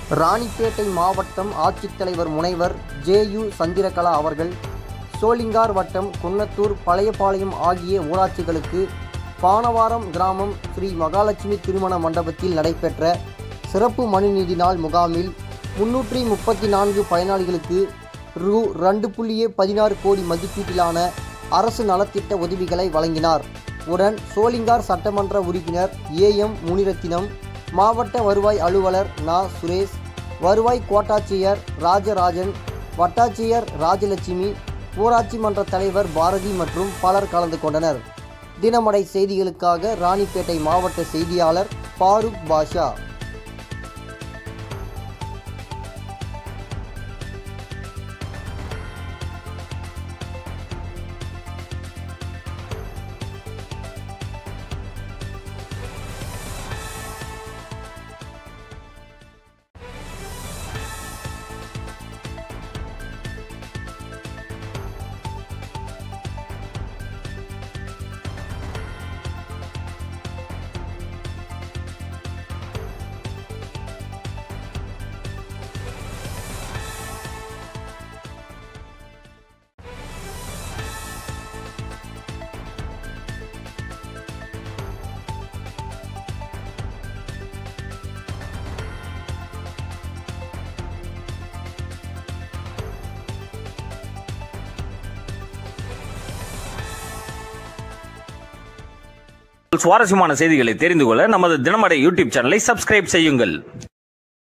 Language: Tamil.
ராணிப்பேட்டை மாவட்டம் ஆட்சித்தலைவர் முனைவர் ஜே.யு. சந்திரகலா அவர்கள் சோளிங்கார் வட்டம் குன்னத்தூர், பழையபாளையம் ஆகிய ஊராட்சிகளுக்கு பானவாரம் கிராமம் ஸ்ரீ மகாலட்சுமி திருமண மண்டபத்தில் நடைபெற்ற சிறப்பு மனுநீதி நாள் முகாமில் 334 பயனாளிகளுக்கு ரூ. 2.16 கோடி மதிப்பீட்டிலான அரசு நலத்திட்ட உதவிகளை வழங்கினார். உடன் சோளிங்கார் சட்டமன்ற உறுப்பினர் ஏ.எம். முனிரத்தினம், மாவட்ட வருவாய் அலுவலர் நா. சுரேஷ், வருவாய் கோட்டாட்சியர் ராஜராஜன், வட்டாட்சியர் ராஜலட்சுமி, ஊராட்சி மன்ற தலைவர் பாரதி மற்றும் பலர் கலந்து கொண்டனர். தினமடை செய்திகளுக்காக ராணிப்பேட்டை மாவட்ட செய்தியாளர் பாரூக் பாஷா. சுவாரஸ்யமான செய்திகளை தெரிந்து கொள்ள நமது தினமடை யூடியூப் சேனலை சப்ஸ்கிரைப் செய்யுங்கள்.